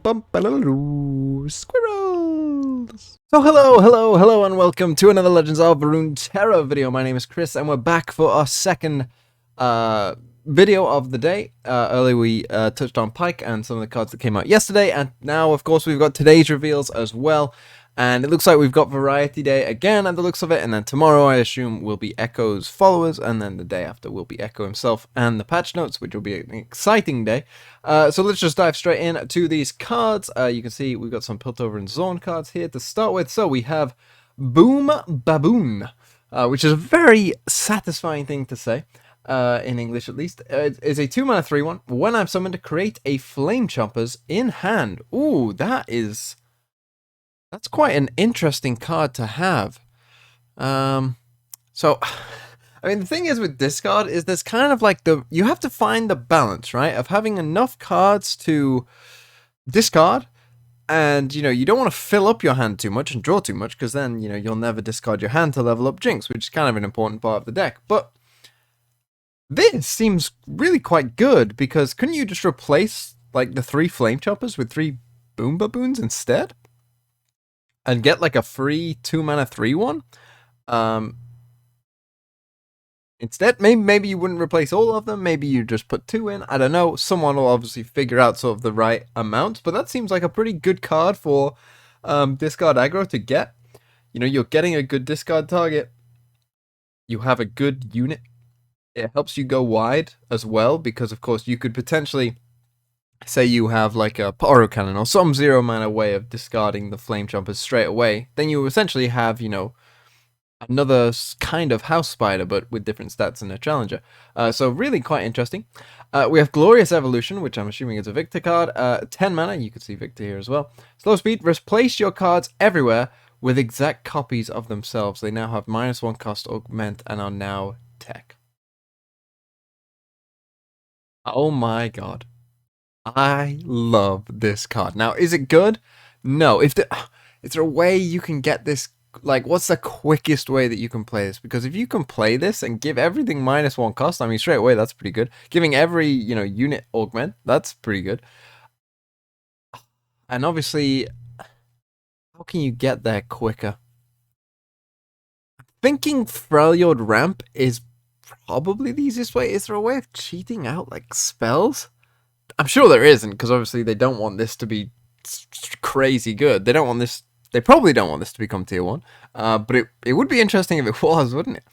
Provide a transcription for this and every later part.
Squirrels! So hello, and welcome to another Legends of Runeterra video. My name is Chris, and we're back for our second video of the day. Earlier we touched on Pike and some of the cards that came out yesterday, and now, of course, we've got today's reveals as well. And it looks like we've got Variety Day again at the looks of it, and then tomorrow I assume will be Echo's followers, and then the day after will be Echo himself and the patch notes, which will be an exciting day. So let's just dive straight in to these cards. You can see we've got some Piltover and Zorn cards here to start with. So we have Boom Baboon, which is a very satisfying thing to say. In English at least. It's a 2-mana 3/1. When I'm summoned, to create a Flame Chompers in hand. Ooh, that's quite an interesting card to have. So, I mean, the thing is with this card is there's kind of like you have to find the balance, right? Of having enough cards to discard, and, you don't want to fill up your hand too much and draw too much, because then, you'll never discard your hand to level up Jinx, which is kind of an important part of the deck. But this seems really quite good, because couldn't you just replace, like, the 3 Flame Choppers with 3 Boom Baboons instead? And get like a free 2-mana 3/1. Instead, maybe you wouldn't replace all of them. Maybe you just put 2 in. I don't know. Someone will obviously figure out sort of the right amount. But that seems like a pretty good card for discard aggro to get. You're getting a good discard target. You have a good unit. It helps you go wide as well, because of course you could potentially, say you have like a Pyro Cannon or some 0-mana way of discarding the Flame Chompers straight away, then you essentially have, another kind of House Spider, but with different stats and a Challenger. So really quite interesting. We have Glorious Evolution, which I'm assuming is a Victor card. 10 mana, you can see Victor here as well. Slow Speed, replace your cards everywhere with exact copies of themselves. They now have -1 cost augment and are now tech. Oh my god. I love this card. Now, is it good? No. Is there a way you can get this? Like, what's the quickest way that you can play this? Because if you can play this and give everything -1 cost, I mean, straight away, that's pretty good. Giving every, unit augment, that's pretty good. And obviously, how can you get there quicker? Thinking Freljord Ramp is probably the easiest way. Is there a way of cheating out, like, spells? I'm sure there isn't, because obviously they don't want this to be crazy good. They don't want this. They probably don't want this to become tier 1. But it would be interesting if it was, wouldn't it?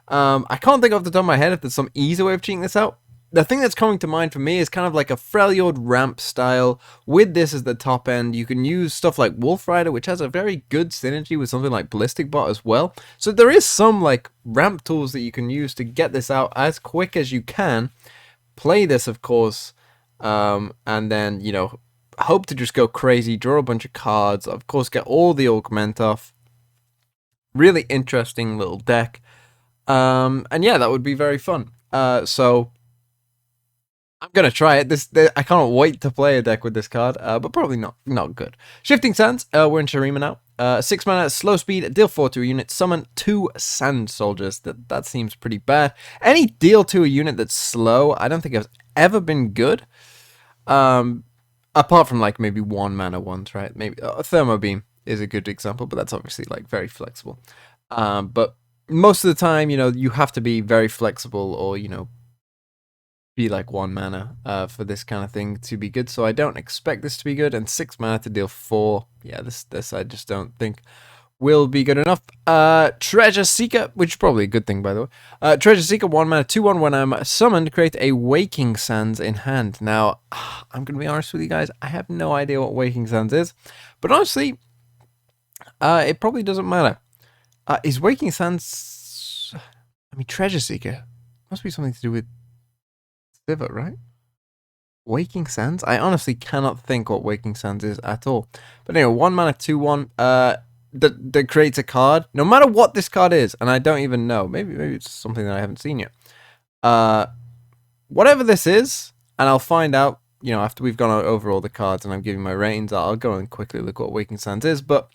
I can't think off the top of my head if there's some easy way of cheating this out. The thing that's coming to mind for me is kind of like a Freljord ramp style. With this as the top end, you can use stuff like Wolf Rider, which has a very good synergy with something like Ballistic Bot as well. So there is some like ramp tools that you can use to get this out as quick as you can. Play this, of course. And then, hope to just go crazy, draw a bunch of cards, of course, get all the augment off. Really interesting little deck. And yeah, that would be very fun. So I'm gonna try it. I can't wait to play a deck with this card, but probably not good. Shifting Sands, we're in Shurima now. 6 mana, slow speed, deal 4 to a unit, summon 2 Sand Soldiers. That seems pretty bad. Any deal to a unit that's slow, I don't think has ever been good. Apart from like maybe 1-mana ones, right? Maybe Thermo Beam is a good example, but that's obviously like very flexible. But most of the time, you have to be very flexible, or be like 1 mana for this kind of thing to be good. So I don't expect this to be good. And 6 mana to deal 4. Yeah, this I just don't think will be good enough. Treasure Seeker, which is probably a good thing, by the way. Treasure Seeker, 1 mana, 2/1. When I'm summoned, create a Waking Sands in hand. Now, I'm going to be honest with you guys. I have no idea what Waking Sands is. But honestly, it probably doesn't matter. Is Waking Sands... I mean, Treasure Seeker must be something to do with Sivir, right? Waking Sands? I honestly cannot think what Waking Sands is at all. But anyway, 1 mana, 2/1. That creates a card, no matter what this card is, and I don't even know. Maybe it's something that I haven't seen yet. Whatever this is, and I'll find out, after we've gone over all the cards and I'm giving my ratings, I'll go and quickly look what Waking Sands is. But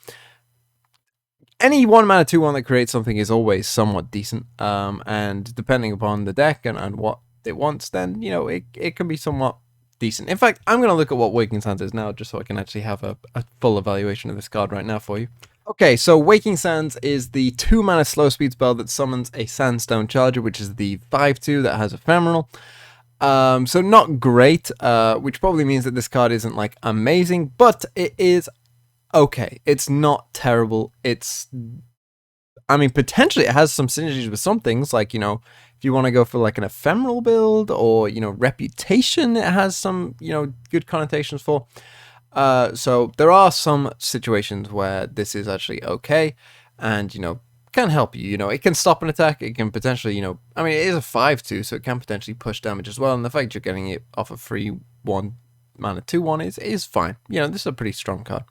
any 1 mana 2/1 that creates something is always somewhat decent. And depending upon the deck and what it wants, then it can be somewhat decent. In fact, I'm going to look at what Waking Sands is now, just so I can actually have a full evaluation of this card right now for you. Okay, so Waking Sands is the 2-mana slow speed spell that summons a Sandstone Charger, which is the 5/2 that has Ephemeral. So not great, which probably means that this card isn't like amazing, but it is okay. It's not terrible. I mean, potentially it has some synergies with some things, like, you know, if you want to go for like an ephemeral build or, you know, reputation, it has some, you know, good connotations for. So there are some situations where this is actually okay and, you know, can help you. You know, it can stop an attack. It can potentially, you know, I mean, it is a 5/2, so it can potentially push damage as well. And the fact you're getting it off a free 1-mana 2/1 is fine. You know, this is a pretty strong card.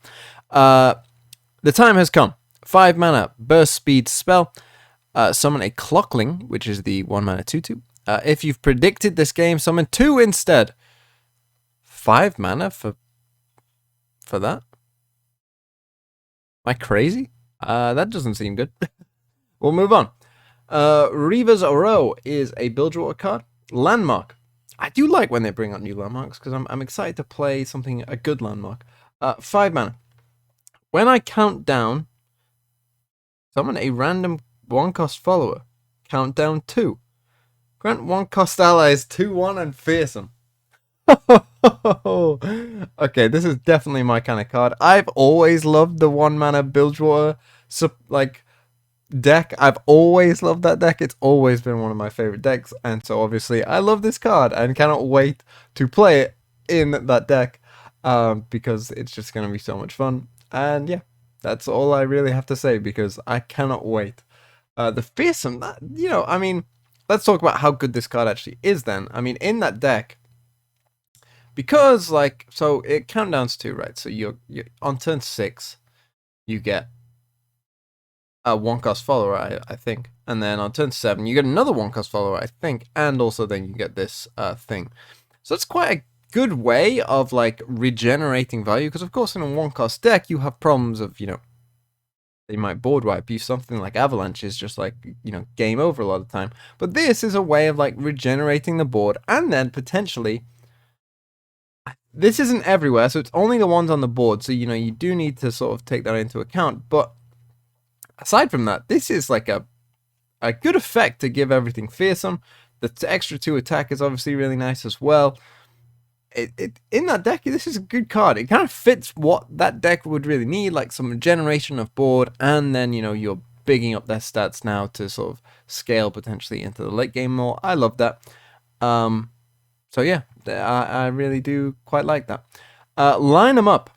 The time has come. 5-mana burst speed spell. Summon a Clockling, which is the 1-mana 2/2. If you've predicted this game, summon 2 instead. 5 mana for that? Am I crazy? That doesn't seem good. We'll move on. Reaver's Row is a Bilgewater card. Landmark. I do like when they bring out new landmarks, because I'm excited to play something, a good landmark. 5 mana. When I count down, summon a random 1-cost follower. Countdown 2. Grant 1-cost allies 2/1 and fearsome. Okay, this is definitely my kind of card. I've always loved the 1-mana Bilgewater like deck. I've always loved that deck. It's always been one of my favorite decks, and so obviously I love this card and cannot wait to play it in that deck, because it's just going to be so much fun. And yeah, that's all I really have to say, because I cannot wait. The fearsome, that, you know, I mean, let's talk about how good this card actually is then. I mean, in that deck, because, like, so it countdowns 2, right? So you're on turn 6, you get a 1-cost follower, I think. And then on turn 7, you get another 1-cost follower, I think. And also then you get this thing. So it's quite a good way of, like, regenerating value. Because, of course, in a 1-cost deck, you have problems of, you know, they might board wipe you. Something like Avalanche is just like, you know, game over a lot of the time. But this is a way of, like, regenerating the board. And then potentially, this isn't everywhere, so it's only the ones on the board. So, you know, you do need to sort of take that into account. But aside from that, this is like a good effect to give everything fearsome. The extra 2 attack is obviously really nice as well. In that deck, this is a good card. It kind of fits what that deck would really need, like some regeneration of board, and then, you know, you're bigging up their stats now to sort of scale potentially into the late game more. I love that. So yeah, I really do quite like that. Line them up.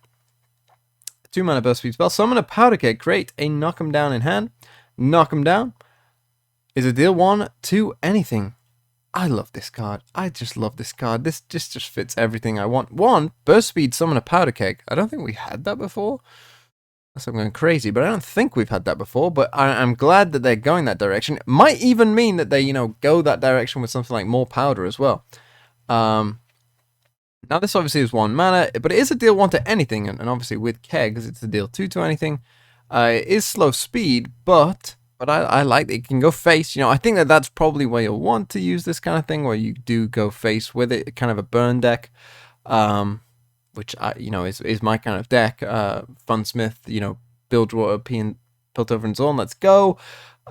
2-mana burst speed spell. Summon a Powder Keg. Create a knock 'em down in hand. Knock 'em down is a deal 1 to anything. I love this card. I just love this card. This just fits everything I want. 1, burst speed, summon a Powder Keg. I don't think we had that before. Unless I'm going crazy, but I don't think we've had that before. But I'm glad that they're going that direction. It might even mean that they, you know, go that direction with something like more powder as well. Now this obviously is 1 mana, but it is a deal 1 to anything, and obviously with kegs, it's a deal 2 to anything. It is slow speed, but I like that it can go face. You know, I think that's probably where you'll want to use this kind of thing, where you do go face with it, kind of a burn deck, which you know is my kind of deck. Funsmith, you know, Bilgewater, Piltover and Zorn. Let's go.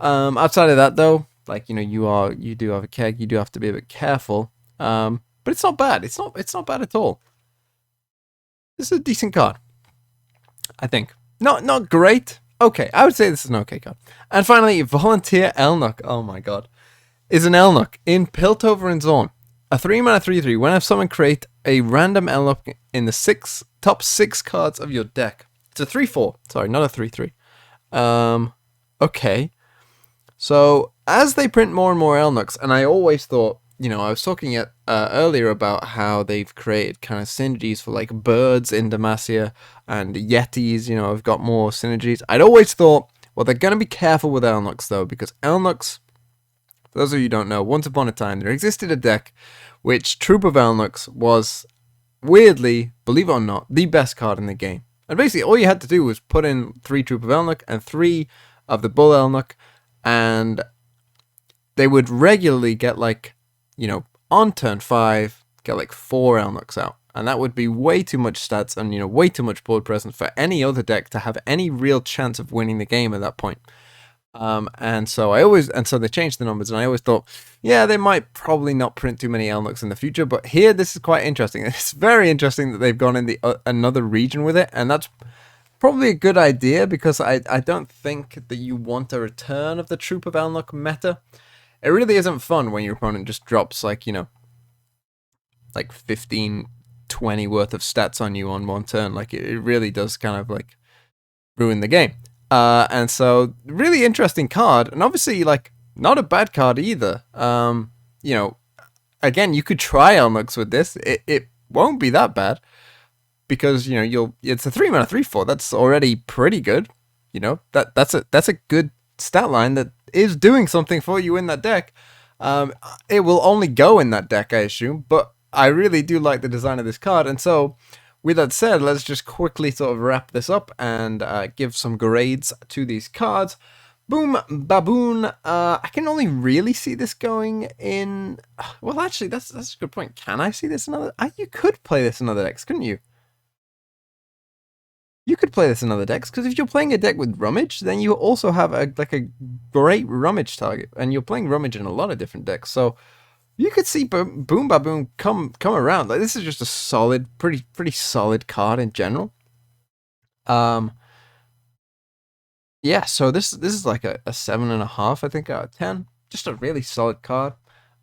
Outside of that though, like, you know, you do have a keg. You do have to be a bit careful. But it's not bad. It's not bad at all. This is a decent card, I think. Not great. Okay, I would say this is an okay card. And finally, Volunteer Elnuk. Oh my god. Is an Elnuk in Piltover and Zorn. A 3-mana 3/3. Whenever someone create a random Elnuk in the top 6 cards of your deck. It's a 3/4. Sorry, not a 3/3. Okay. So, as they print more and more Elnuks, and I always thought, you know, I was talking earlier about how they've created kind of synergies for, like, birds in Demacia, and Yetis, you know, have got more synergies. I'd always thought, well, they're going to be careful with Elnuks, though, because Elnuks, for those of you who don't know, once upon a time, there existed a deck which Troop of Elnuks was, weirdly, believe it or not, the best card in the game. And basically, all you had to do was put in 3 Troop of Elnuk and 3 of the Bull Elnuk, and they would regularly get, like, you know, on turn 5, get like 4 Elnuks out. And that would be way too much stats and, you know, way too much board presence for any other deck to have any real chance of winning the game at that point. And so they changed the numbers, and I always thought, yeah, they might probably not print too many Elnuks in the future, but here this is quite interesting. It's very interesting that they've gone in the another region with it, and that's probably a good idea because I don't think that you want a return of the Troop of Elnuk meta. It really isn't fun when your opponent just drops like, you know, like 15, 20 worth of stats on you on one turn. Like it really does kind of like ruin the game. And so really interesting card, and obviously like not a bad card either. You know, again, you could try Elnuks with this. It won't be that bad because, you know, it's a 3-mana 3/4. That's already pretty good. You know, that's a good stat line that is doing something for you in that deck. It will only go in that deck, I assume, but I really do like the design of this card, and so with that said, let's just quickly sort of wrap this up and give some grades to these cards. Boom Baboon. I can only really see this going in. Well, actually, that's a good point. Can I see this in other? You could play this in other decks, couldn't you? You could play this in other decks because if you're playing a deck with Rummage, then you also have a great Rummage target, and you're playing Rummage in a lot of different decks. So you could see Boom Baboon come around. Like, this is just a solid, pretty solid card in general. Yeah, so this is like a 7.5, I think, out of 10. Just a really solid card.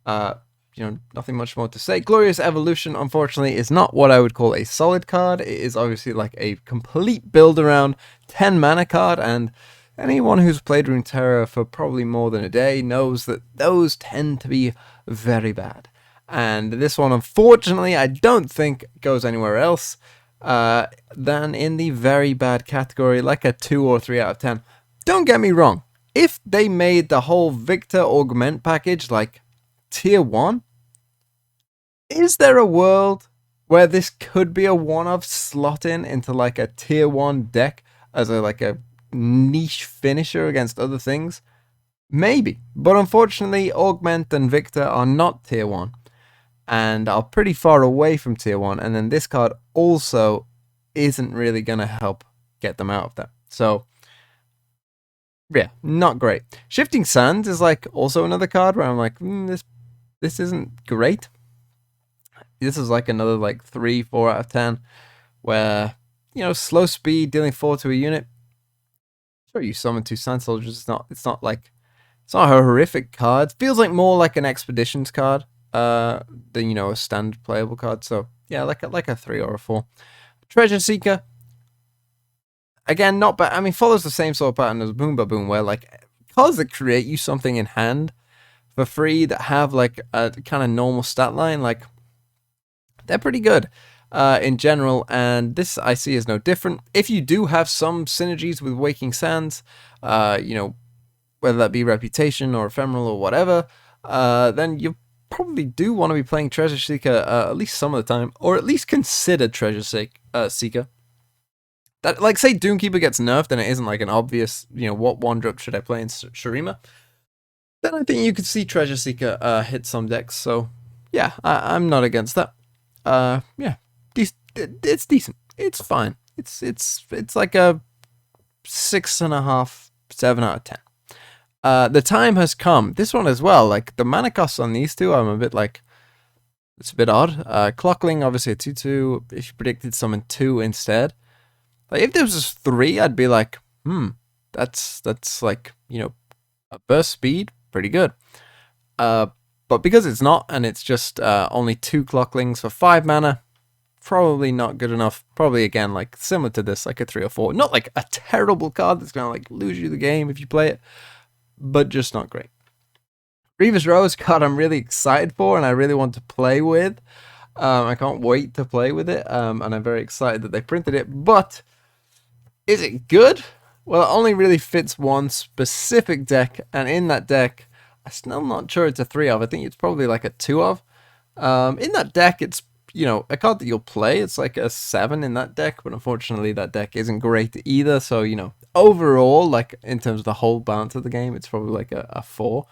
You know, nothing much more to say. Glorious Evolution, unfortunately, is not what I would call a solid card. It is obviously like a complete build around 10 mana card, and anyone who's played Runeterra for probably more than a day knows that those tend to be very bad. And this one, unfortunately, I don't think goes anywhere else than in the very bad category, like a 2 or 3 out of 10. Don't get me wrong. If they made the whole Victor Augment package like tier 1, is there a world where this could be a one-off slot into like a tier 1 deck as a niche finisher against other things? Maybe, but unfortunately Augment and Victor are not tier 1 and are pretty far away from tier 1, and then this card also isn't really going to help get them out of that. So yeah, not great. Shifting Sands is like also another card where I'm like, this isn't great. This is like another like 3, 4 out of 10 where, you know, slow speed, dealing 4 to a unit. Sure, you summon 2 Sand Soldiers. It's not a horrific card. It feels like more like an Expeditions card than, you know, a standard playable card. So yeah, like a 3 or a 4. Treasure Seeker, again, not bad. I mean, follows the same sort of pattern as Boom Baboon, where like cards that create you something in hand for free that have like a kind of normal stat line, like they're pretty good in general, and this I see is no different. If you do have some synergies with Waking Sands, you know, whether that be Reputation or Ephemeral or whatever, then you probably do want to be playing Treasure Seeker at least some of the time, or at least consider Treasure Seeker. That, like, say Doomkeeper gets nerfed and it isn't like an obvious, you know, what 1-drop should I play in Shurima, then I think you could see Treasure Seeker hit some decks. So yeah, I'm not against that. Yeah, it's decent. It's fine. It's like a 6.5, 7 out of 10. The time has come. This one as well. Like the mana costs on these two, I'm a bit like, it's a bit odd. Clockling, obviously a 2/2. If you predicted summon 2 instead, like if this was 3, I'd be like, that's like, you know, a burst speed, pretty good. But because it's not, and it's just only 2 Clocklings for 5 mana, probably not good enough. Probably, again, like similar to this, like a 3 or 4. Not like a terrible card that's going to like lose you the game if you play it, but just not great. Reaver's Rose card I'm really excited for, and I really want to play with. I can't wait to play with it, and I'm very excited that they printed it, but is it good? Well, it only really fits one specific deck, and in that deck, I'm still not sure it's a 3 of. I think it's probably like a 2 of. In that deck, it's, you know, a card that you'll play. It's like a 7 in that deck, but unfortunately that deck isn't great either. So, you know, overall, like in terms of the whole balance of the game, it's probably like a 4.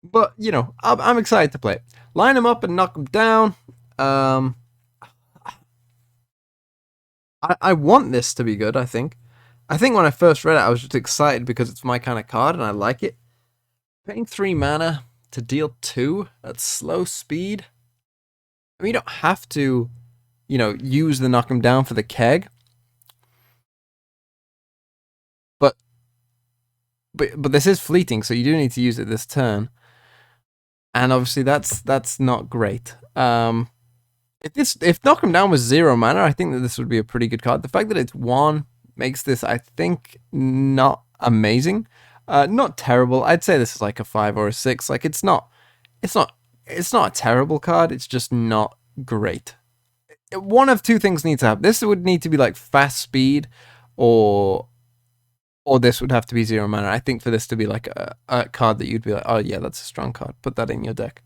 But, you know, I'm excited to play it. Line them up and knock them down. I want this to be good, I think. I think when I first read it, I was just excited because it's my kind of card and I like it. Paying 3 mana to deal 2 at slow speed. I mean, you don't have to, you know, use the knock 'em down for the keg. But this is fleeting, so you do need to use it this turn. And obviously that's not great. If knock 'em down was 0 mana, I think that this would be a pretty good card. The fact that it's 1 makes this, I think, not amazing. Not terrible. I'd say this is like a 5 or a 6. Like it's not a terrible card. It's just not great. One of two things needs to happen. This would need to be like fast speed, or this would have to be 0 mana. I think for this to be like a card that you'd be like, oh yeah, that's a strong card. Put that in your deck.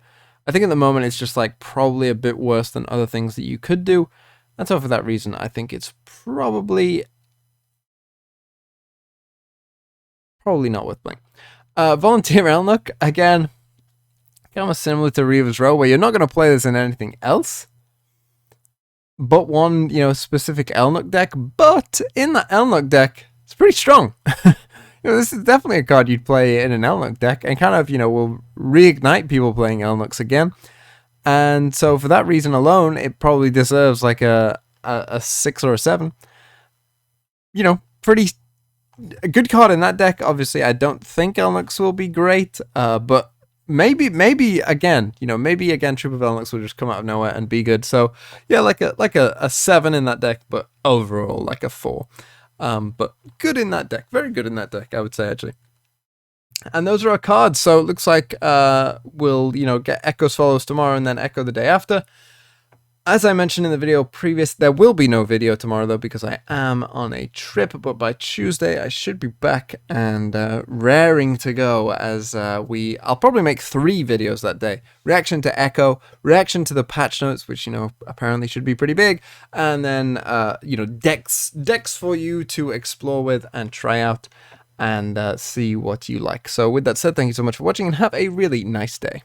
I think at the moment it's just like probably a bit worse than other things that you could do. And so for that reason, I think it's probably not worth playing. Volunteer Elnuk, again, kind of similar to Reaver's Row, where you're not going to play this in anything else but one, you know, specific Elnuk deck. But in that Elnuk deck, it's pretty strong. You know, this is definitely a card you'd play in an Elnuk deck and kind of, you know, will reignite people playing Elnuks again. And so for that reason alone, it probably deserves like a 6 or a 7. You know, pretty a good card in that deck. Obviously, I don't think Elnuks will be great, but maybe again, you know, maybe again, Troop of Elnuks will just come out of nowhere and be good. So yeah, like a 7 in that deck, but overall like a 4. But good in that deck, very good in that deck, I would say actually. And those are our cards. So it looks like we'll, you know, get Echo Swallows tomorrow and then Echo the day after. As I mentioned in the video previous, there will be no video tomorrow though because I am on a trip, but by Tuesday I should be back and raring to go as I'll probably make 3 videos that day. Reaction to Echo, reaction to the patch notes, which, you know, apparently should be pretty big, and then, you know, decks for you to explore with and try out and see what you like. So with that said, thank you so much for watching and have a really nice day.